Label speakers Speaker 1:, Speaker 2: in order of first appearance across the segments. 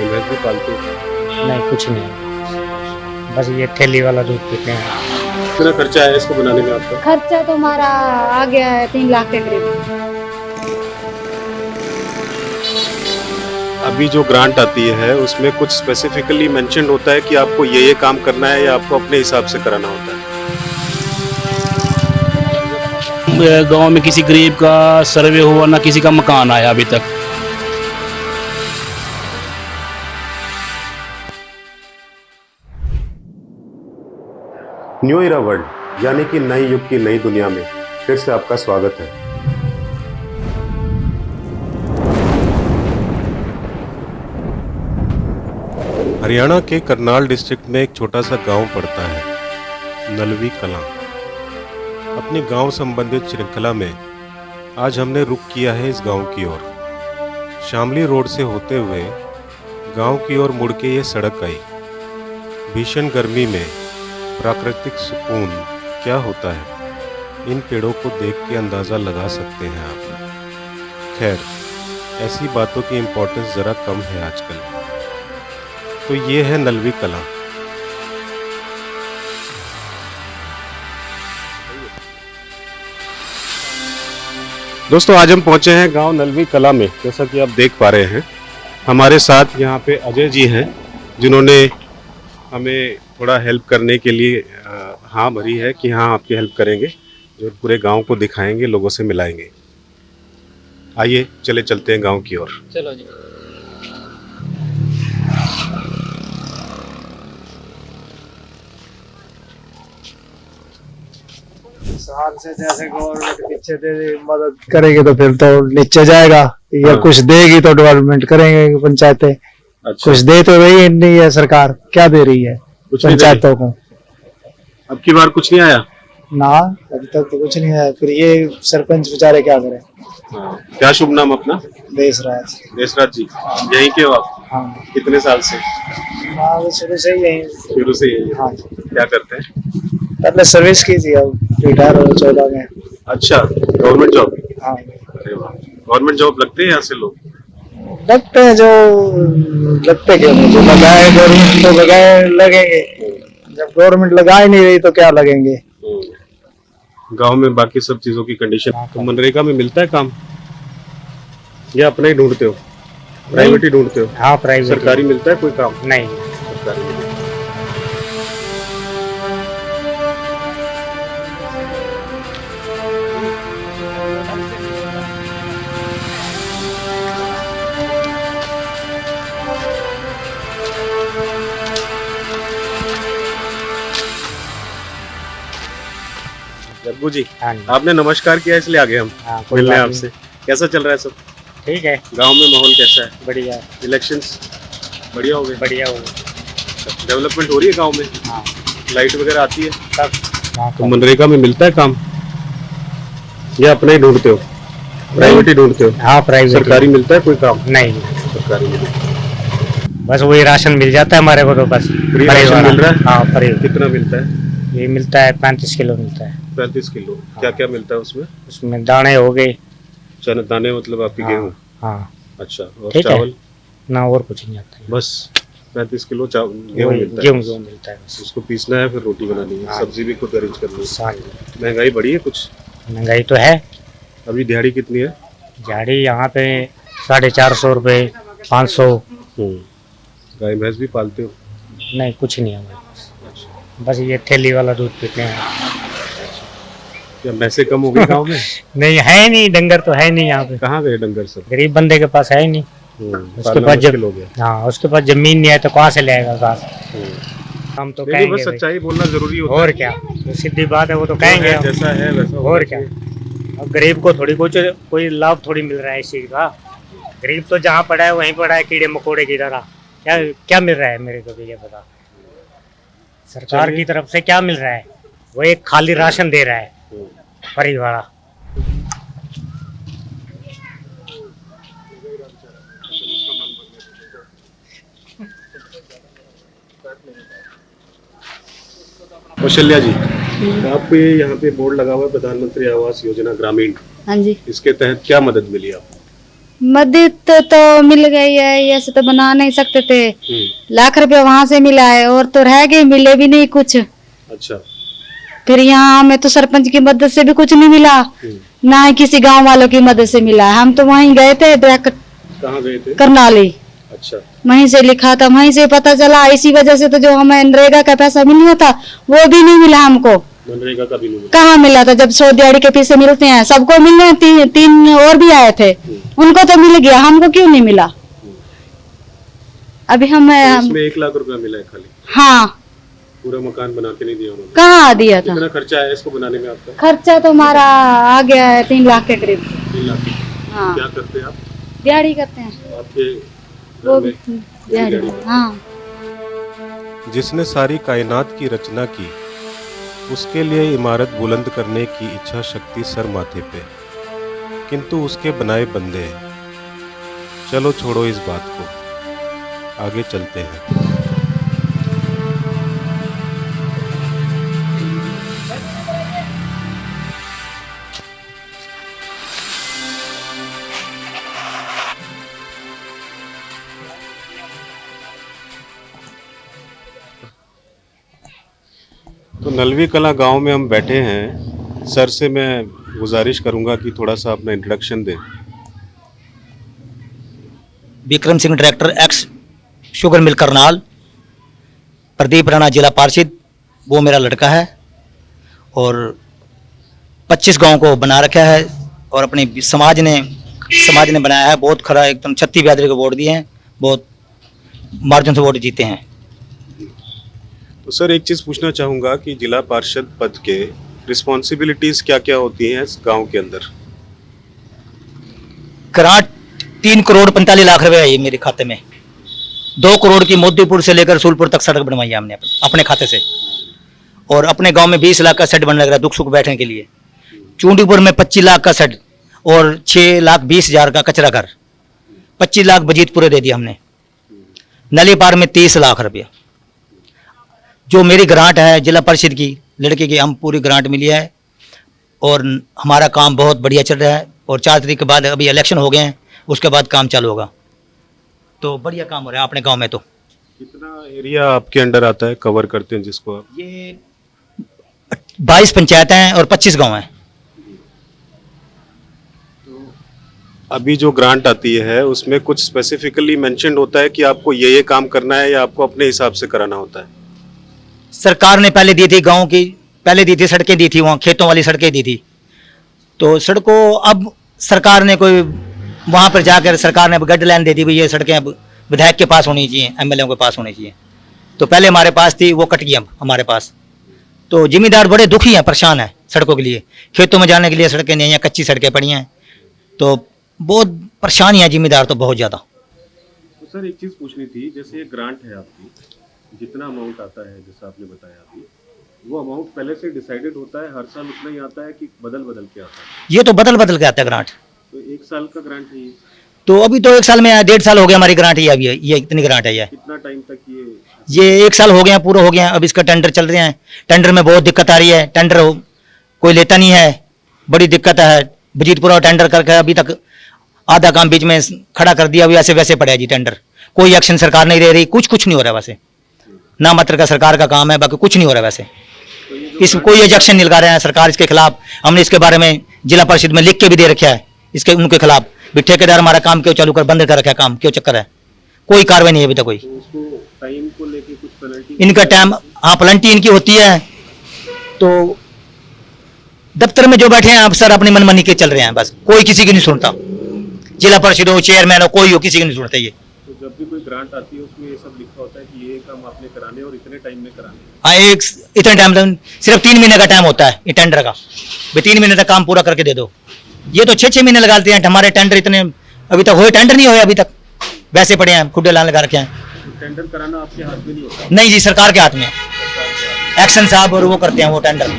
Speaker 1: भैंस भी पालते हो?
Speaker 2: नहीं, कुछ नहीं है, बस ये ठेली वाला दूध पीते हैं।
Speaker 1: कितना खर्चा है इसको बनाने में आपका?
Speaker 3: खर्चा तो हमारा आ गया है 3 लाख के करीब।
Speaker 1: अभी जो ग्रांट आती है उसमें कुछ स्पेसिफिकली मेंशन होता है कि आपको ये काम करना है या आपको अपने हिसाब से कराना होता है?
Speaker 4: गांव में किसी गरीब का सर्वे हुआ ना किसी का मकान आया अभी तक।
Speaker 1: न्यू इरा वर्ल्ड यानी कि नई युग की नई दुनिया में फिर से आपका स्वागत है। हरियाणा के करनाल डिस्ट्रिक्ट में एक छोटा सा गांव पड़ता है, नलवी कलां। अपनी गांव संबंधित श्रृंखला में आज हमने रुख किया है इस गांव की ओर। शामली रोड से होते हुए गांव की ओर मुड़ के ये सड़क आई। भीषण गर्मी में प्राकृतिक सुकून क्या होता है, इन पेड़ों को देख के अंदाज़ा लगा सकते हैं आप। खैर, ऐसी बातों की इम्पोर्टेंस ज़रा कम है आजकल। तो ये है नलवी कलां। दोस्तों, आज हम पहुंचे हैं गांव नलवी कलां में। जैसा कि आप देख पा रहे हैं, हमारे साथ यहाँ पे अजय जी हैं, जिन्होंने हमें थोड़ा हेल्प करने के लिए हाँ भरी है कि हाँ आपकी हेल्प करेंगे, जो पूरे गांव को दिखाएंगे, लोगों से मिलाएंगे। आइए चलते हैं गांव की ओर।
Speaker 2: चलो जी।
Speaker 5: साल से जैसे गवर्नमेंट पीछे से मदद करेगी तो फिर तो नीचे जाएगा, या कुछ देगी तो डेवलपमेंट करेंगे पंचायतें।
Speaker 1: अच्छा,
Speaker 5: कुछ दे तो रही नहीं है सरकार, क्या दे रही है
Speaker 1: कुछ नहीं
Speaker 5: पंचायतों को?
Speaker 1: अब की बार कुछ नहीं आया
Speaker 5: ना, अभी तक तो कुछ नहीं आया। फिर ये सरपंच बेचारे क्या करें?
Speaker 1: क्या शुभ नाम अपना?
Speaker 5: देशराज।
Speaker 1: देशराज जी, यहीं के हो आप?
Speaker 5: हाँ,
Speaker 1: कितने साल से?
Speaker 5: हाँ शुरू से ही यही।
Speaker 1: शुरू से यही?
Speaker 5: हाँ,
Speaker 1: क्या करते हैं?
Speaker 5: पहले सर्विस की थी, अब रिटायर हो 14 में।
Speaker 1: अच्छा, गवर्नमेंट जॉब?
Speaker 5: हाँ,
Speaker 1: अरे वाह, गवर्नमेंट जॉब लगते हैं यहाँ से लोग?
Speaker 5: लगते हैं जो लगते, क्यों नहीं? जो लगाए गवर्नमेंट तो लगाए लगेंगे, जब गवर्नमेंट लगा ही नहीं रही तो क्या लगेंगे?
Speaker 1: गांव में बाकी सब चीजों की कंडीशन तो मनरेगा में मिलता है काम या अपना ही ढूंढते हो? प्राइवेट ही ढूंढते हो?
Speaker 2: हाँ, प्राइवेट।
Speaker 1: सरकारी मिलता है कोई काम?
Speaker 2: नहीं।
Speaker 1: सरकारी नहीं मिलता। जग्गू जी,
Speaker 2: हाँ जी।
Speaker 1: आपने नमस्कार किया इसलिए आ गए हम
Speaker 2: हाँ, कोई
Speaker 1: मिलने
Speaker 2: बात
Speaker 1: आपसे। कैसा चल रहा है सब?
Speaker 2: ठीक है,
Speaker 1: गांव में माहौल कैसा है?
Speaker 2: बढ़िया
Speaker 1: इलेक्शंस बढ़िया हो गए?
Speaker 2: बढ़िया हो।
Speaker 1: डेवलपमेंट हो रही है गांव में?
Speaker 2: हाँ,
Speaker 1: लाइट वगैरह आती है?
Speaker 2: सब। हाँ,
Speaker 1: तो मनरेगा में मिलता है काम या अपना ही ढूंढते हो? प्राइवेट ही ढूंढते हो?
Speaker 2: हाँ, प्राइवेट।
Speaker 1: सरकारी मिलता है कोई काम?
Speaker 2: नहीं,
Speaker 1: सरकारी नहीं मिलता।
Speaker 2: बस वही राशन मिल जाता है हमारे को तो बस।
Speaker 1: फ्री राशन मिल रहा है?
Speaker 2: हाँ, फ्री।
Speaker 1: कितना मिलता है?
Speaker 2: ये मिलता है 35 किलो मिलता है।
Speaker 1: 35 किलो। क्या क्या मिलता है उसमें?
Speaker 2: उसमें दाने हो गए।
Speaker 1: चने दाने मतलब आपकी गेहूँ?
Speaker 2: हाँ,
Speaker 1: अच्छा, और
Speaker 2: ठीक है।
Speaker 1: चावल?
Speaker 2: ना और कुछ नहीं आता है।
Speaker 1: बस 35 किलो गेहूँ
Speaker 2: वही
Speaker 1: मिलता है?
Speaker 2: गेहूँ मिलता है बस।
Speaker 1: उसको पीसना है, फिर रोटी बनानी है,
Speaker 2: हाँ।
Speaker 1: सब्जी भी खुद अरेंज करनी है।
Speaker 2: साल
Speaker 1: महंगाई बढ़ी है कुछ?
Speaker 2: महंगाई तो है।
Speaker 1: अभी दिहाड़ी कितनी है?
Speaker 2: झाड़ी यहाँ पे 450 रुपये, 500।
Speaker 1: गाय भैंस भी पालते हो?
Speaker 2: नहीं, कुछ नहीं है हमारे पास, बस ये ठेली वाला दूध पीते हैं।
Speaker 1: क्या भैंसे कम हो गई गाँव में?
Speaker 2: नहीं, है नहीं, डंगर तो है नहीं यहाँ पे।
Speaker 1: कहाँ गए डंगर सब?
Speaker 2: गरीब बंदे के पास है ही नहीं। उसके
Speaker 1: पालना
Speaker 2: पास
Speaker 1: मुश्किल हो गया।
Speaker 2: हाँ, उसके पास जमीन नहीं है तो कहाँ से लाएगा घास? हम तो
Speaker 1: नहीं,
Speaker 2: कहेंगे
Speaker 1: बस
Speaker 2: भाई।
Speaker 1: सच्चाई बोलना जरूरी होता
Speaker 2: और
Speaker 1: है।
Speaker 2: क्या, जो सीधी बात है वो तो
Speaker 1: जो
Speaker 2: कहेंगे
Speaker 1: है,
Speaker 2: हम।
Speaker 1: जैसा है वैसा होना
Speaker 2: और क्या,
Speaker 1: चाहिए।
Speaker 2: अब गरीब को थोड़ी कुछ कोई लाभ थोड़ी मिल रहा है इस चीज का। गरीब तो जहाँ पड़ा है वहीं पड़ा है, कीड़े मकोड़े की तरह। क्या क्या मिल रहा है मेरे को भी ये बता। सरकार की तरफ से क्या मिल रहा है? वो एक खाली राशन दे रहा है फ्री वाला।
Speaker 1: कौशल्या जी, आपको ये यहाँ पे बोर्ड लगा हुआ है प्रधानमंत्री आवास योजना ग्रामीण,
Speaker 3: हाँ जी,
Speaker 1: इसके तहत क्या मदद मिली आपको?
Speaker 3: मदद तो मिल गई है, ऐसे तो बना नहीं सकते थे। लाख रुपया वहां से मिला है और तो रह गए, मिले भी नहीं कुछ।
Speaker 1: अच्छा।
Speaker 3: फिर यहाँ हमें तो सरपंच की मदद से भी कुछ नहीं मिला, ना ही किसी गांव वालों की मदद से मिला। हम तो वहीं गए थे,
Speaker 1: कहाँ गए थे?
Speaker 3: करनाली।
Speaker 1: अच्छा।
Speaker 3: वहीं से लिखा था, वहीं से पता चला। इसी वजह से तो जो हमें मनरेगा का पैसा मिलना था वो भी नहीं मिला हमको।
Speaker 1: मनरेगा का भी नहीं मिला?
Speaker 3: कहाँ मिला था, जब 100 दिहाड़ी के पैसे मिलते हैं सबको मिल रहे हैं। तीन और भी आए थे, उनको तो मिल गया, हमको क्यों नहीं मिला? अभी
Speaker 1: इसमें 1 लाख रुपया मिला है खाली?
Speaker 3: हाँ।
Speaker 1: पूरा मकान बना के नहीं दिया उन्होंने?
Speaker 3: कहाँ दिया था?
Speaker 1: कितना खर्चा आया इसको बनाने में आपका?
Speaker 3: खर्चा तो हमारा आ गया है 3 लाख के करीब।
Speaker 1: 3 लाख?
Speaker 3: हाँ।
Speaker 1: क्या करते हैं आप?
Speaker 3: दिहाड़ी करते हैं
Speaker 1: आपके
Speaker 3: वो
Speaker 1: घर
Speaker 3: भी
Speaker 1: में?
Speaker 3: दिहाड़ी। हाँ।
Speaker 1: जिसने सारी कायनात की रचना की, उसके लिए इमारत बुलंद करने की इच्छा शक्ति सर माथे पे, किंतु उसके बनाए बंदे हैं। चलो छोड़ो इस बात को, आगे चलते हैं। तो नलवी कला गांव में हम बैठे हैं। सर से मैं गुजारिश करूंगा कि थोड़ा सा अपना इंट्रोडक्शन दें।
Speaker 6: Vikram Singh, director, x sugar mill Karnal. Pradeep Rana जिला पार्षद, वो मेरा लड़का है। और 25 गांव को बना रखा है और अपने समाज ने बनाया है। बहुत खरा, एकदम 36 बिरादरी को वोट दिए हैं, बहुत मार्जिन से वोट जीते हैं।
Speaker 1: तो सर एक चीज़ पूछना चाहूँगा कि जिला पार्षद पद के रिस्पॉन्सिबिलिटीज़ क्या क्या होती हैं इस गांव के अंदर?
Speaker 6: ग्रांट 3 करोड़ 45 लाख रुपए है ये मेरे खाते में। 2 करोड़ की मोदीपुर से लेकर सूलपुर तक सड़क बनवाई है हमने अपने खाते से। और अपने गांव में 20 लाख का सेट बनने लग रहा है दुख सुख बैठने के लिए। चूंडीपुर में 25 लाख का सेट और 6,20,000 का कचरा घर। 25 लाख बजीतपुरे दे दिया हमने। नलीपार में 30 लाख रुपया। जो मेरी ग्रांट है जिला परिषद की लड़के की, हम पूरी ग्रांट मिली है और हमारा काम बहुत बढ़िया चल रहा है। और 4 तारीख के बाद अभी इलेक्शन हो गए हैं, उसके बाद काम चालू होगा। तो बढ़िया काम हो रहा है अपने गांव में। तो
Speaker 1: कितना एरिया आपके अंडर आता है, कवर करते हैं जिसको आप?
Speaker 6: ये 22 पंचायतें हैं और 25 गांव हैं।
Speaker 1: अभी जो ग्रांट आती है उसमें कुछ स्पेसिफिकली मेंशन्ड होता है कि आपको ये काम करना है या आपको अपने हिसाब से कराना होता है?
Speaker 6: सरकार ने पहले दी थी गांव की, पहले दी थी सड़कें दी थी, वहाँ खेतों वाली सड़कें दी थी। तो सड़कों अब सरकार ने कोई वहाँ पर जाकर सरकार ने गाइडलाइन दे दी, भाई ये सड़कें अब विधायक के पास होनी चाहिए, एमएलए के पास होनी चाहिए। तो पहले हमारे पास थी, वो कट गई अब हमारे पास। तो जिम्मेदार बड़े दुखी हैं, परेशान हैं सड़कों के लिए। खेतों में जाने के लिए सड़कें नहीं हैं, कच्ची सड़कें पड़ी हैं। तो बहुत परेशानी है जिम्मेदार तो बहुत ज़्यादा।
Speaker 1: तो सर एक चीज़ पूछनी थी, जैसे ये ग्रांट है आपकी, जितना अमाउंट आता है जैसा आपने बताया अभी, वो अमाउंट पहले से डिसाइडेड होता है, हर साल उतना ही आता है कि बदल बदल के आता है?
Speaker 6: ये तो बदल बदल के आता है ग्रांट।
Speaker 1: तो 1 साल का ग्रांट है ये?
Speaker 6: तो अभी तो 1 साल में 1.5 साल हो गया हमारी ग्रांट। ये इतनी ग्रांट है।
Speaker 1: कितना टाइम तक
Speaker 6: ये 1 साल हो गया, पूरा हो गया। अब इसका टेंडर चल रहे हैं। टेंडर में बहुत दिक्कत आ रही है, टेंडर कोई लेता नहीं है, बड़ी दिक्कत है। बजीतपुरा टेंडर करके अभी तक आधा काम बीच में खड़ा कर दिया, अभी ऐसे वैसे पड़ा है जी टेंडर। कोई एक्शन सरकार नहीं ले रही, कुछ नहीं हो रहा वैसे। ना मात्र का सरकार का काम है, बाकी कुछ नहीं हो रहा वैसे। इसमें कोई एजेक्शन नहीं लगा रहे हैं सरकार इसके खिलाफ। हमने इसके बारे में जिला परिषद में लिख के भी दे रखा है इसके उनके खिलाफ भी, ठेकेदार हमारा काम क्यों चालू कर बंद कर रखा है, काम क्यों चक्कर है, कोई कार्रवाई नहीं है अभी तक कोई।
Speaker 1: टाइम को लेके कुछ पेनल्टी?
Speaker 6: इनका टाइम, हाँ पेनल्टी इनकी होती है। तो दफ्तर में जो बैठे हैं अफसर अपनी मनमानी के चल रहे हैं, बस कोई किसी की नहीं सुनता। जिला परिषद हो, चेयरमैन हो, कोई हो, किसी की नहीं सुनता। ये
Speaker 1: तो जब भी कोई ग्रांट आती है उसमें ये सब लिखा होता है कि ये काम आपने कराने और इतने टाइम में कराने?
Speaker 6: हाँ, इतने टाइम, सिर्फ 3 महीने का टाइम होता है ये टेंडर का। भाई 3 महीने तक काम पूरा करके दे दो। ये तो 6-6 महीने लगाते हैं हमारे टेंडर। इतने अभी तक हुए टेंडर नहीं हुए अभी तक, वैसे पड़े हैं, खुड्डे लाल लगा रखे हैं।
Speaker 1: टेंडर कराना आपके हाथ में नहीं होता?
Speaker 6: नहीं जी, सरकार के हाथ में। एक्शन साहब और वो करते हैं वो टेंडर।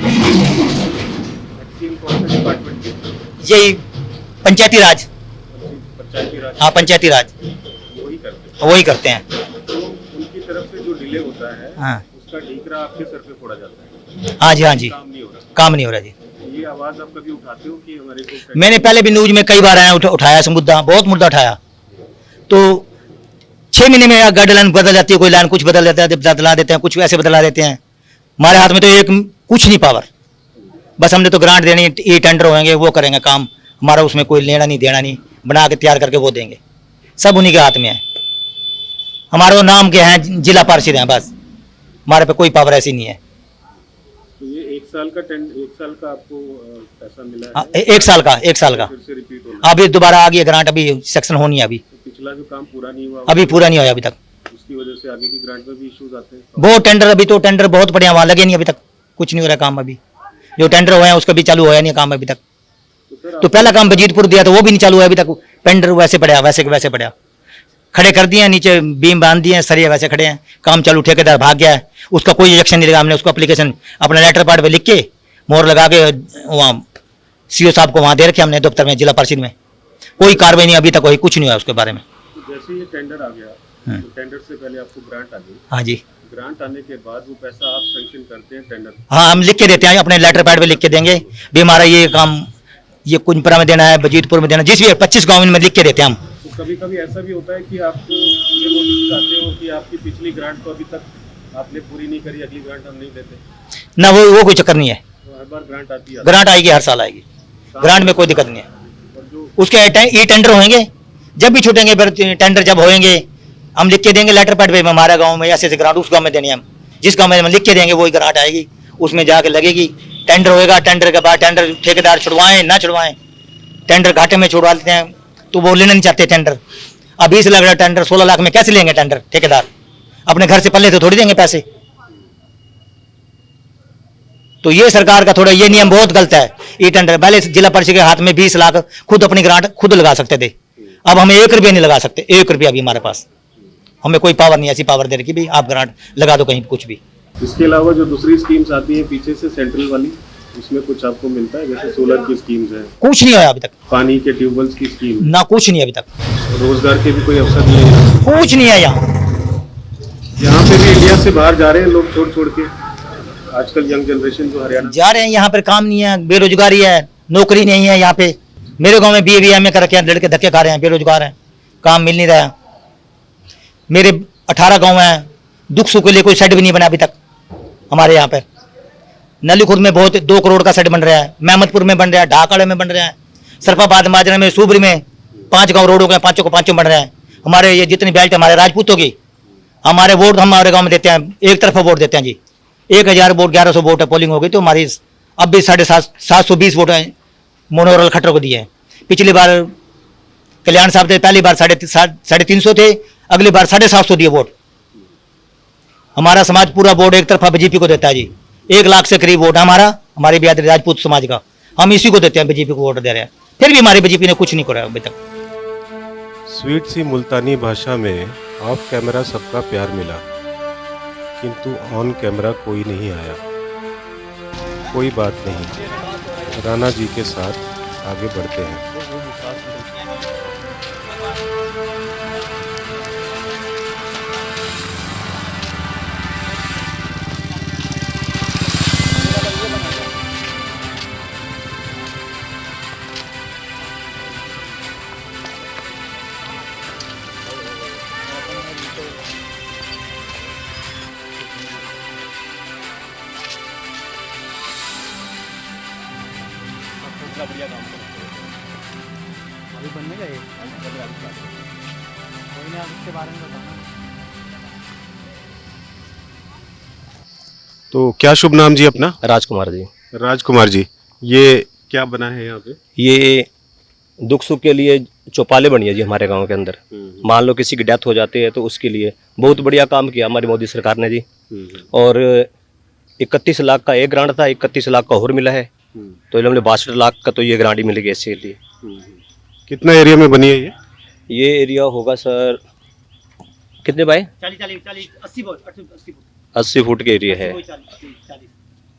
Speaker 6: यही पंचायती राज। हाँ, पंचायती राज वही करते हैं।
Speaker 1: तो उनकी तरफ से जो डिले होता है,
Speaker 6: हाँ,
Speaker 1: उसका ठीकरा आपके सर पे फोड़ा जाता है?
Speaker 6: हाँ जी, हाँ जी,
Speaker 1: काम नहीं हो रहा?
Speaker 6: काम नहीं हो रहा जी।
Speaker 1: ये आवाज आप कभी उठाते हो कि हमारे को?
Speaker 6: मैंने पहले भी न्यूज में कई बार आया उठाया इस मुद्दा, बहुत मुद्दा उठाया। तो 6 महीने में गाइडलाइन बदल जाती है, कोई लाइन कुछ बदल जाता है, बदला देते हैं, कुछ वैसे बदला देते हैं। हमारे हाथ में तो एक कुछ नहीं पावर, बस हमने तो ग्रांट देनी, ये टेंडर होंगे वो करेंगे काम, हमारा उसमें कोई लेना नहीं देना नहीं, बना के तैयार करके वो देंगे, सब उन्हीं के हाथ में है। हमारे वो नाम के हैं, जिला पार्षद हैं, बस हमारे पे कोई पावर ऐसी नहीं है।
Speaker 1: तो ये 1 साल का 1 साल का आपको पैसा मिला
Speaker 6: हाँ,
Speaker 1: है?
Speaker 6: 1 साल का, 1 साल का
Speaker 1: फिर से रिपीट होना?
Speaker 6: अभी दोबारा आ गई है ग्रांट, अभी सेक्शन होनी है, अभी
Speaker 1: तो पिछला जो काम पूरा नहीं हुआ
Speaker 6: अभी पूरा नहीं हुआ अभी तक,
Speaker 1: उसकी वजह से आगे की ग्रांट में भी इश्यूज आते हैं?
Speaker 6: वो टेंडर अभी तो टेंडर बहुत बढ़िया वहाँ लगे नहीं, अभी तक कुछ नहीं हो रहा काम, अभी जो टेंडर हुए हैं उसका भी चालू होया नहीं काम अभी तक।
Speaker 1: तो सर
Speaker 6: तो पहला काम बजीतपुर दिया तो वो भी नहीं चालू है अभी तक, टेंडर वैसे पड़ा, वैसे के वैसे पड़ा, खड़े कर दिए, नीचे बीम बांध दिए, सरिया वैसे खड़े हैं, काम चालू, ठेकेदार भाग गया है, उसका कोई एक्शन नहीं लगा। हमने उसको एप्लीकेशन अपना लेटर पैड पे लिख के मोहर लगा के वहाँ सीओ साहब को वहाँ दे रखे हमने दफ्तर में, जिला परिषद में, कोई कार्रवाई नहीं अभी तक हुई, कुछ नहीं हुआ उसके बारे में।
Speaker 1: तो जैसे ये टेंडर आ गया, तो टेंडर से पहले आपको ग्रांट आ गई,
Speaker 6: हाँ जी,
Speaker 1: ग्रांट आने के बाद वो पैसा आप सैंक्शन करते हैं टेंडर?
Speaker 6: हाँ हम लिख के देते हैं, अपने लेटर पैड पे लिख के देंगे भी हमारा ये काम, ये कुंजपुरा में देना है, बजीतपुर में देना, जिस भी 25 गाँव में लिख के देते हैं हम।
Speaker 1: तो कभी कभी ऐसा भी होता है कि आपको ये नोटिस आते हो कि आपकी पिछली ग्रांट तो अभी तक आपने पूरी नहीं करी, अगली ग्रांट हम नहीं देते?
Speaker 6: ना वो कोई चक्कर नहीं है,
Speaker 1: तो हर बार ग्रांट आती है?
Speaker 6: ग्रांट आएगी, हर साल आएगी, ग्रांट में कोई दिक्कत नहीं है।
Speaker 1: और जो
Speaker 6: उसके ये टेंडर होंगे, जब भी छूटेंगे फिर टेंडर जब होंगे हम लिख के देंगे लेटर पैड पे, हमारे गांव में ऐसे ग्रांट उस गांव में देनी है, हम जिस गांव में हम लिख के देंगे वही ग्रांट आएगी, उसमें जाके लगेगी, टेंडर होएगा, टेंडर के बाद टेंडर ठेकेदार छुड़वाएं ना छुड़वाएं, टेंडर घाटे में छुड़वा लेते हैं तो वो लेना नहीं चाहते टेंडर। अब 20 लाख का टेंडर 16 लाख में कैसे लेंगे टेंडर ठेकेदार, अपने घर से पल्ले तो थोड़ी देंगे पैसे। तो ये सरकार का थोड़ा ये नियम बहुत गलत है। ये टेंडर पहले जिला परिषद के हाथ में 20 लाख खुद अपनी ग्रांट खुद लगा सकते थे, अब हमें 1 रुपया नहीं लगा सकते, 1 रुपया भी हमारे पास, हमें कोई पावर नहीं, ऐसी पावर दे रखी भी आप ग्रांट लगा दो कहीं कुछ भी।
Speaker 1: इसके अलावा जो दूसरी स्कीम्स आती हैं पीछे से सेंट्रल वाली, उसमें कुछ आपको मिलता है? जैसे सोलर की स्कीम्स है,
Speaker 6: कुछ नहीं हुआ अभी तक,
Speaker 1: पानी के ट्यूबवेल्स की स्कीम,
Speaker 6: ना कुछ नहीं अभी तक,
Speaker 1: रोजगार के भी कोई अवसर नहीं है?
Speaker 6: कुछ नहीं है
Speaker 1: यहाँ पे भी इंडिया से बाहर जा रहे हैं लोग छोड़ के, आजकल यंग जनरेशन जो हरियाणा
Speaker 6: जा रहे हैं, यहाँ पर काम नहीं है, बेरोजगारी है, नौकरी नहीं है यहाँ पे। मेरे गांव में BA BMA कर रखे हैं लड़के, धक्के खा रहे हैं, बेरोजगार हैं, काम मिल नहीं रहा। मेरे 18 गांव हैं, दुख सुख के लिए कोई सेट भी नहीं बना अभी तक हमारे यहाँ पर। नली खुर्द में बहुत 2 करोड़ का सेट बन रहा है, महमदपुर में बन रहा है, ढाकाड़े में बन रहा है, सरफाबाद माजरा में, सूबरी में 5 गाँव रोड हो गए, 5 को 5 बन रहे हैं। हमारे ये जितनी बेल्ट हमारे राजपूतों की, हमारे वोट हमारे गाँव में देते हैं, एक तरफा वोट देते हैं जी, 1000 वोट 1100 वोट है, पोलिंग हो गई तो हमारी अब भी 720 वोट है मनोहरलाल खट्टर को दिए हैं। पिछली बार कल्याण साहब थे, पहली बार 350 थे, अगली बार 750 दिए वोट। हमारा समाज पूरा वोट एक तरफा बीजेपी को देता है जी, 1 लाख से करीब वोट है हमारी बिरादरी राजपूत समाज का, हम इसी को देते हैं, बीजेपी को वोट दे रहे हैं, फिर भी हमारी बीजेपी ने कुछ नहीं करा अभी तक।
Speaker 1: स्वीट सी मुल्तानी भाषा में ऑफ कैमरा सबका प्यार मिला, किंतु ऑन कैमरा कोई नहीं आया। कोई बात नहीं, राणा जी के साथ आगे बढ़ते हैं। तो क्या शुभ नाम जी अपना?
Speaker 7: राजकुमार जी।
Speaker 1: राजकुमार जी, ये क्या बना है यहाँ पे?
Speaker 7: ये दुख सुख के लिए चौपाले बनी है जी हमारे गांव के अंदर। मान लो किसी की डेथ हो जाती है तो उसके लिए बहुत बढ़िया काम किया हमारी मोदी सरकार ने जी। और 31 लाख का एक ग्रांट था, 31 लाख का और मिला है, तो हमने 62 लाख का तो ये ग्रांट ही मिल गया इसके लिए।
Speaker 1: कितना एरिया में बनी है
Speaker 7: ये एरिया होगा सर कितने बाय 80 फुट के एरिया है।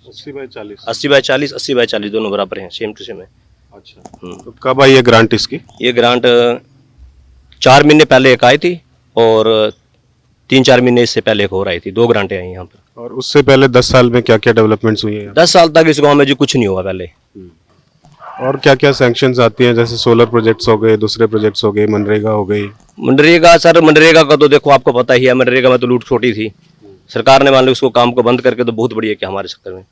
Speaker 1: 80 बाय 40?
Speaker 7: 80 बाय 40, 80 बाय 40 दोनों बराबर हैं, सेम टू सेम है।
Speaker 1: अच्छा, तो कब आई है ग्रांट इसकी?
Speaker 7: ये ग्रांट 4 महीने पहले एक आई थी और 3-4 महीने इससे पहले एक और आई थी, 2 ग्रांटें आई यहाँ पर।
Speaker 1: और उससे पहले 10 साल में क्या क्या डेवलपमेंट्स हुई है?
Speaker 7: 10 साल तक इस गांव में जी कुछ नहीं हुआ पहले।
Speaker 1: और क्या क्या सैंक्शंस आती हैं, जैसे सोलर प्रोजेक्ट्स हो गए, दूसरे प्रोजेक्ट्स हो गए, मनरेगा हो गई?
Speaker 7: मनरेगा सर, मनरेगा का तो देखो आपको पता ही है, मनरेगा में तो लूट छोटी थी। सरकार ने मान लो उसको काम को बंद करके तो बहुत बढ़िया किया हमारे चक्कर में।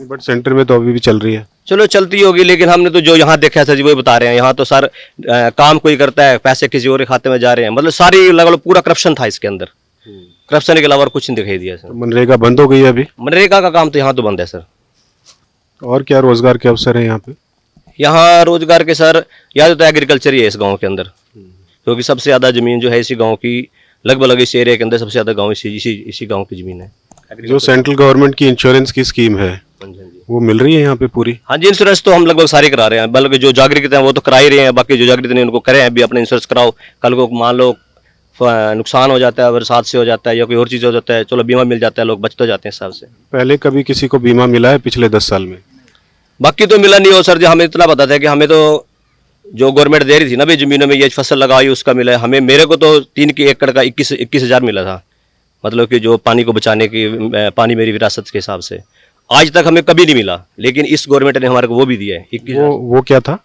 Speaker 1: बट सेंटर में तो अभी भी चल रही है।
Speaker 7: चलो चलती होगी, लेकिन हमने तो जो यहाँ देखा है सर जी वही बता रहे हैं। यहाँ तो सर काम कोई करता है, पैसे किसी और के खाते में जा रहे हैं, मतलब सारी लगा लो पूरा करप्शन था इसके अंदर। करप्शन के अलावा और कुछ नहीं दिखाई दिया सर।
Speaker 1: तो मनरेगा बंद हो गई है अभी?
Speaker 7: मनरेगा का काम तो यहाँ तो बंद है सर।
Speaker 1: और क्या रोजगार के अवसर हैं यहाँ पे?
Speaker 7: यहाँ रोजगार के सर या तो एग्रीकल्चर ही है इस गांव के अंदर, क्योंकि सबसे ज्यादा जमीन जो है इसी गांव की, लगभग इस एरिया के अंदर सबसे ज्यादा गांव इसी गांव की जमीन है।
Speaker 1: जो सेंट्रल गवर्नमेंट की इंश्योरेंस की स्कीम है वो मिल रही है यहाँ पे पूरी?
Speaker 7: हाँ जी, इंश्योरेंस तो हम लगभग सारे करा रहे हैं, बल्कि जो जागरूक हैं वो तो करा ही रहे हैं, बाकी जो जागरूक नहीं उनको करें अभी अपने इंश्योरेंस कराओ। कल को मान लो नुकसान हो जाता है, बरसात से हो जाता है या कोई और चीज हो जाता है, चलो बीमा मिल जाता है, लोग बच तो जाते हैं हिसाब से।
Speaker 1: पहले कभी किसी को बीमा मिला है पिछले 10 साल में?
Speaker 7: बाकी तो मिला नहीं हो सर जी। हमें इतना पता था कि हमें तो जो गवर्नमेंट दे रही थी ना भाई जमीनों में ये फसल लगाई उसका मिला है हमें। मेरे को तो 3 एकड़ का 21,000 मिला था, मतलब कि जो पानी को बचाने की, पानी मेरी विरासत के हिसाब से। आज तक हमें कभी नहीं मिला, लेकिन इस गवर्नमेंट ने हमारे को वो भी दिया है 21,000।
Speaker 1: वो क्या था?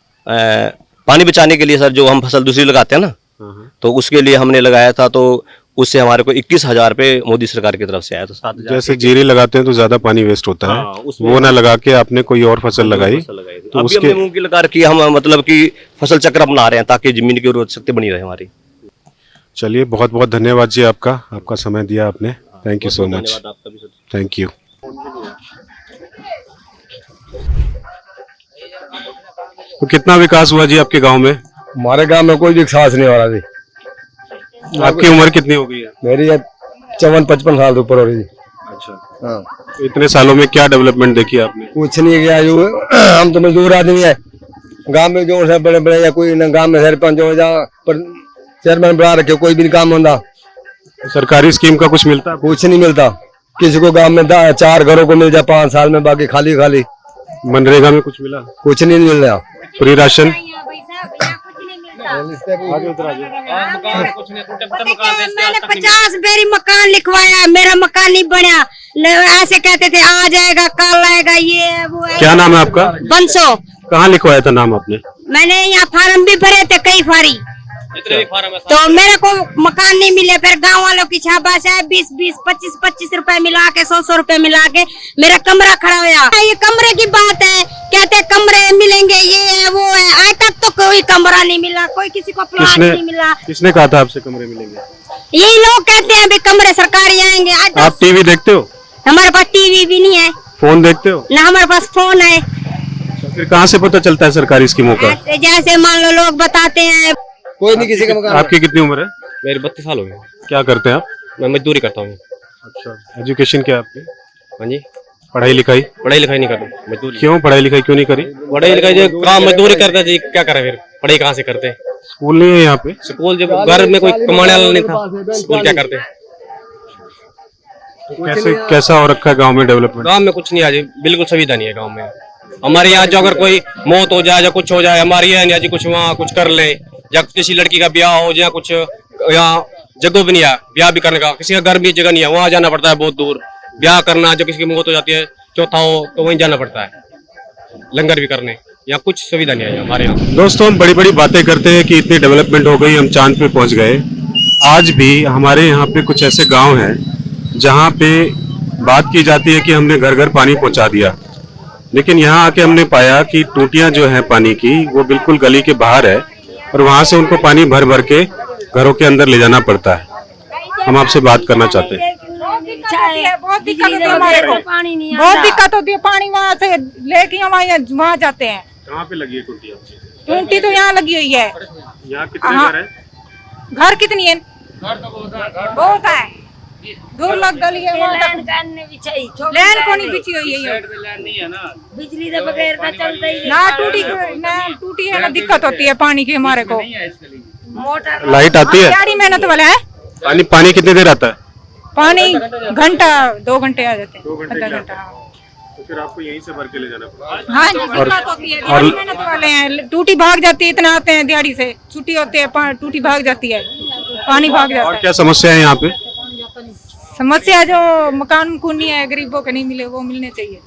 Speaker 7: पानी बचाने के लिए सर, जो हम फसल दूसरी लगाते हैं ना, तो उसके लिए हमने लगाया था, तो उससे हमारे को 21,000 रुपये मोदी सरकार की तरफ से आया था। 7,000
Speaker 1: जैसे जीरी लगाते हैं तो ज्यादा पानी वेस्ट होता है, वो ना लगा के आपने कोई और फसल लगाई
Speaker 7: तो उसके हमने मूंग की लगा रखी है। हम मतलब कि फसल चक्र अपना रहे हैं ताकि जमीन की उर्वरक शक्ति बनी रहे हमारी।
Speaker 1: चलिए, बहुत बहुत धन्यवाद जी आपका समय दिया आपने। Thank you so much. Thank you. तो कितना विकास हुआ जी आपके गांव में?
Speaker 8: हमारे गांव में कोई विकास नहीं हो रहा जी।
Speaker 1: आपकी उम्र कितनी हो गई है?
Speaker 8: मेरी 54-55 साल ऊपर हो रही।
Speaker 1: अच्छा,
Speaker 8: हाँ।
Speaker 1: तो इतने सालों में क्या डेवलपमेंट देखी आपने?
Speaker 8: कुछ नहीं किया जो हम तो मजदूर आदमी है। गांव में जो है बड़े बड़े या कोई ना गांव में सरपंच हो जा पर चेयरमैन बना रखे, कोई भी नहीं काम होता।
Speaker 1: सरकारी स्कीम का कुछ मिलता?
Speaker 8: कुछ नहीं मिलता। किसी को गांव में 4 घरों को मिल जाए 5 साल में, बाकी खाली खाली।
Speaker 1: मनरेगा में कुछ मिला?
Speaker 8: कुछ नहीं मिल रहा।
Speaker 1: Free ration?
Speaker 3: मैंने 50 बेरी मकान लिखवाया, मेरा मकान नहीं बना। ऐसे कहते थे आ जाएगा, कल आएगा, ये है वो है।
Speaker 1: क्या नाम है आपका?
Speaker 3: बंसो।
Speaker 1: कहाँ लिखवाया था नाम आपने?
Speaker 3: मैंने यहाँ फार्म भी भरे थे, कई फारी, तो मेरे को मकान नहीं मिले। फिर गांव वालों की शाबाश है, 20-20, 25-25 रुपए मिला के, 100-100 रुपए मिला के मेरा कमरा खड़ा होया। ये कमरे की बात है, कहते कमरे मिलेंगे, ये है वो है। आज तक तो कोई कमरा नहीं मिला, कोई किसी को प्लॉट नहीं मिला।
Speaker 1: किसने कहा था आपसे कमरे मिलेंगे?
Speaker 3: यही लोग कहते हैं अभी कमरे सरकारी आएंगे। आज तक
Speaker 1: आप टीवी देखते हो?
Speaker 3: हमारे पास टीवी भी नहीं है।
Speaker 1: फोन देखते हो?
Speaker 3: ना हमारे पास फोन है।
Speaker 1: फिर कहाँ से पता चलता है सरकारी स्कीमों का?
Speaker 3: जैसे मान लो लोग बताते हैं।
Speaker 8: कोई नहीं किसी का मकान।
Speaker 1: आपकी कितनी उम्र है?
Speaker 9: मेरे 32 साल हो गए।
Speaker 1: क्या करते हैं आप?
Speaker 9: मैं मजदूरी करता हूँ।
Speaker 1: अच्छा, एजुकेशन क्या है आपकी?
Speaker 9: हाँ जी।
Speaker 1: पढ़ाई लिखाई?
Speaker 9: पढ़ाई लिखाई नहीं करता, मजदूरी।
Speaker 1: क्यों पढ़ाई लिखाई क्यों नहीं करी?
Speaker 9: पढ़ाई लिखाई जो काम मजदूरी करते जी, क्या करे फिर, पढ़ाई कहाँ से करते?
Speaker 1: स्कूल नहीं है यहाँ पे?
Speaker 9: स्कूल जब घर में कोई कमाने वाला नहीं था, स्कूल क्या करते?
Speaker 1: कैसा हो रखा है गांव में डेवलपमेंट?
Speaker 9: गाँव में कुछ नहीं है जी, बिल्कुल सुविधा नहीं है गाँव में। हमारे यहाँ जो अगर कोई मौत हो जाए या कुछ हो जाए, हमारे यहाँ जी कुछ वहाँ कुछ कर ले, या किसी लड़की का ब्याह हो या कुछ, यहाँ जगह भी नहीं है ब्याह भी करने का, किसी का घर भी जगह नहीं है, वहाँ जाना पड़ता है बहुत दूर ब्याह करना। जो किसी की मौत हो जाती है, चौथा हो, तो वहीं जाना पड़ता है लंगर भी करने। यहाँ कुछ सुविधा नहीं है हमारे यहाँ।
Speaker 1: दोस्तों, हम बड़ी बड़ी बातें करते हैं कि इतनी डेवलपमेंट हो गई, हम चांद पे पहुंच गए। आज भी हमारे यहाँ पे कुछ ऐसे गांव हैं जहाँ पे बात की जाती है कि हमने घर घर पानी पहुंचा दिया, लेकिन यहाँ आके हमने पाया कि टूटियां जो हैं पानी की वो बिल्कुल गली के बाहर है और वहां से उनको पानी भर भर के घरों के अंदर ले जाना पड़ता है। हम आपसे बात करना चाहते हैं।
Speaker 10: बहुत दिक्कत होती है हमारे को, बहुत दिक्कत होती है। पानी वहाँ से लेके वहाँ जाते हैं।
Speaker 1: कहाँ पे लगी है टूटी आपकी?
Speaker 10: टूटी तो यहाँ लगी हुई है।
Speaker 1: यहाँ कितने घर हैं?
Speaker 10: घर कितनी है? बहुत है, दूर लग गली है। लैन को नहीं बिछी हुई है,
Speaker 3: बिजली के बगैर का चलता ही
Speaker 10: ना टूटी है ना दिक्कत होती है पानी की हमारे को।
Speaker 3: मोटर
Speaker 1: लाइट आती है?
Speaker 10: सारी मेहनत वाला है।
Speaker 1: पानी कितनी देर आता है?
Speaker 10: पानी घंटा 2 घंटे आ जाते हैं, आधा घंटा।
Speaker 1: तो फिर आपको यहीं से भर के ले जाना पड़ता है?
Speaker 10: हाँ जी, दिक्कत होती है। दिहाड़ी मेहनत वाले हैं, टूटी भाग जाती है, इतना आते हैं दिहाड़ी से, छुट्टी होती है, टूटी भाग जाती है, पानी भाग जाता
Speaker 1: और
Speaker 10: है।
Speaker 1: क्या समस्या है यहाँ पे?
Speaker 10: समस्या जो मकान नहीं है, गरीबों के नहीं मिले, वो मिलने चाहिए।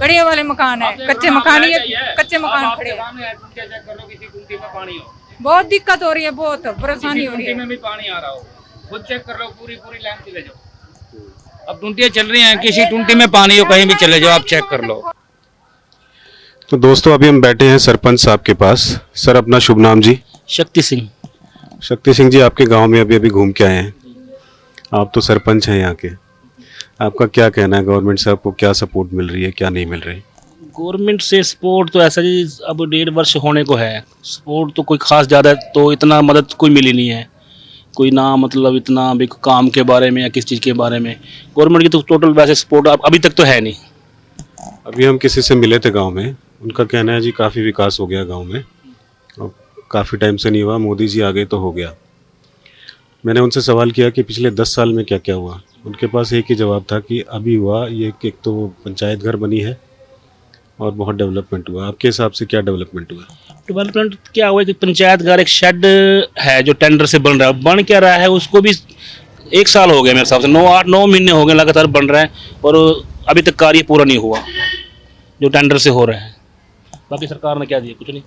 Speaker 10: गड़िया वाले मकान है, कच्चे मकान ही है, कच्चे मकान खड़े हैं। बहुत दिक्कत हो रही है, बहुत परेशानी हो रही है।
Speaker 4: में भी पानी आ रहा हो, खुद चेक कर लो, पूरी लाइन चले जाओ। अब टुंटियां चल रही हैं, किसी टुंटी में पानी हो कहीं भी चले जाओ, आप चेक कर लो।
Speaker 1: तो दोस्तों अभी हम बैठे हैं सरपंच साहब के पास। सर अपना शुभ नाम जी?
Speaker 4: शक्ति सिंह।
Speaker 1: शक्ति सिंह जी, आपके गांव में अभी घूम के आए हैं, आप तो सरपंच हैं यहाँ के, आपका क्या कहना है, गवर्नमेंट से आपको क्या सपोर्ट मिल रही है, क्या नहीं मिल रही?
Speaker 4: गवर्नमेंट से सपोर्ट तो ऐसा जी अब 1.5 वर्ष होने को है, सपोर्ट तो कोई खास ज़्यादा तो इतना मदद कोई मिली नहीं है, कोई ना मतलब इतना भी काम के बारे में या किस चीज़ के बारे में गवर्नमेंट की तो टोटल वैसे सपोर्ट अभी तक तो है नहीं।
Speaker 1: अभी हम किसी से मिले थे गांव में, उनका कहना है जी काफ़ी विकास हो गया गांव में, और काफ़ी टाइम से नहीं हुआ, मोदी जी आ गए तो हो गया। मैंने उनसे सवाल किया कि पिछले 10 साल में क्या क्या हुआ, उनके पास एक ही जवाब था कि अभी हुआ ये कि एक तो पंचायत घर बनी है और बहुत डेवलपमेंट हुआ। आपके हिसाब से क्या डेवलपमेंट हुआ?
Speaker 4: डेवलपमेंट क्या हुआ कि पंचायत घर एक शेड है जो टेंडर से बन रहा है, बन क्या रहा है उसको भी 1 साल हो गया मेरे हिसाब से, 9 महीने हो गए लगातार बन रहा है और अभी तक कार्य पूरा नहीं हुआ जो टेंडर से हो रहा है। बाकी सरकार ने क्या दिया, कुछ नहीं।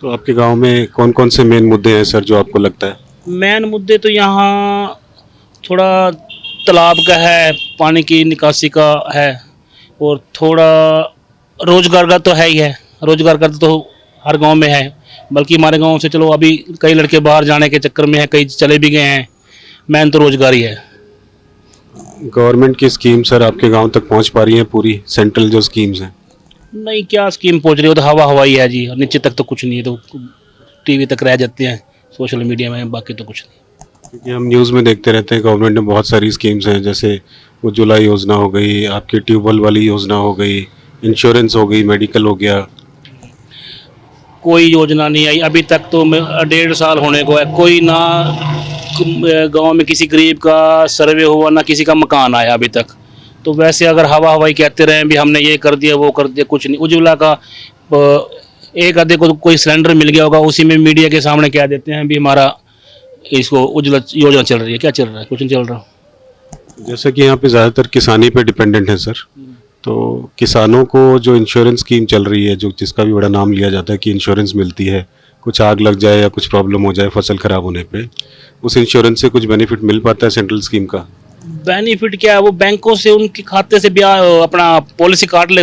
Speaker 1: तो आपके गांव में कौन कौन से मेन मुद्दे हैं सर जो आपको लगता है?
Speaker 4: मेन मुद्दे तो यहाँ थोड़ा तालाब का है, पानी की निकासी का है, और थोड़ा रोजगार का तो है ही है, रोजगार का तो हर गांव में है, बल्कि हमारे गांव से चलो अभी कई लड़के बाहर जाने के चक्कर में हैं, कई चले भी गए हैं, मेन तो रोजगार ही है।
Speaker 1: गवर्नमेंट की स्कीम सर आपके गांव तक पहुंच पा रही है, पूरी सेंट्रल जो स्कीम्स हैं?
Speaker 4: नहीं, क्या स्कीम पहुंच रही हो, तो हवा ही है जी, नीचे तक तो कुछ नहीं है, तो टीवी तक रह जाते हैं, सोशल मीडिया में, बाकी तो कुछ नहीं।
Speaker 1: क्योंकि हम न्यूज़ में देखते रहते हैं गवर्नमेंट ने बहुत सारी स्कीम्स हैं, जैसे उज्ज्वला योजना हो गई, आपकी ट्यूबवेल वाली योजना हो गई, इंश्योरेंस हो गई, मेडिकल हो गया।
Speaker 4: कोई योजना नहीं आई अभी तक, तो 1.5 साल होने को है, कोई ना गांव में किसी गरीब का सर्वे हुआ, ना किसी का मकान आया अभी तक। तो वैसे अगर हवाई कहते रहे भी हमने ये कर दिया वो कर दिया, कुछ नहीं। उज्ज्वला का एक आधे को कोई सिलेंडर मिल गया होगा, उसी में मीडिया के सामने कह देते हैं भी हमारा इसको उज्ज्वला योजना चल रही है, क्या चल रहा है, कुछ नहीं चल रहा।
Speaker 1: जैसा कि यहाँ पे ज़्यादातर किसानी पे डिपेंडेंट है सर, तो किसानों को जो इंश्योरेंस स्कीम चल रही है, जो जिसका भी बड़ा नाम लिया जाता है कि इंश्योरेंस मिलती है, कुछ आग लग जाए या कुछ प्रॉब्लम हो जाए फसल खराब होने पे, उस इंश्योरेंस से कुछ बेनिफिट मिल पाता है सेंट्रल स्कीम का?
Speaker 4: बेनिफिट क्या है, वो बैंकों से उनके खाते से ब्याज अपना पॉलिसी काट ले,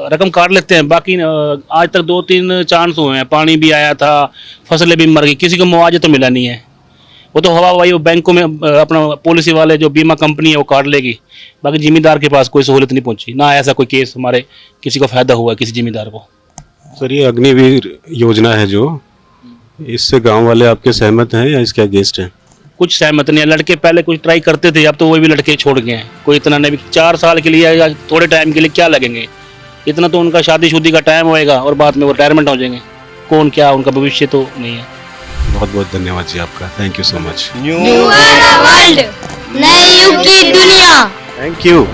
Speaker 4: रकम काट लेते हैं। बाकी आज तक 2-3 चांस हुए हैं, पानी भी आया था, फसलें भी मर गई, किसी को मुआवजा तो मिला नहीं है। वो तो हवाई वो बैंकों में अपना पॉलिसी वाले जो बीमा कंपनी है वो काट लेगी, बाकी जिम्मेदार के पास कोई सहूलियत नहीं पहुंची, ना ऐसा कोई केस हमारे किसी को फायदा हुआ किसी जिम्मेदार को।
Speaker 1: सर ये अग्निवीर योजना है जो, इससे गांव वाले आपके सहमत हैं या इसके अगेंस्ट हैं?
Speaker 4: कुछ सहमत नहीं है, लड़के पहले कुछ ट्राई करते थे, अब तो वो भी लड़के छोड़ गए हैं, कोई इतना नहीं। 4 साल के लिए या थोड़े टाइम के लिए क्या लगेंगे, इतना तो उनका शादी का टाइम होएगा और बाद में वो रिटायरमेंट हो जाएंगे, कौन क्या उनका भविष्य तो नहीं है।
Speaker 1: बहुत बहुत धन्यवाद जी आपका, thank you so much.
Speaker 3: New world, नए युग की दुनिया।
Speaker 1: Thank you.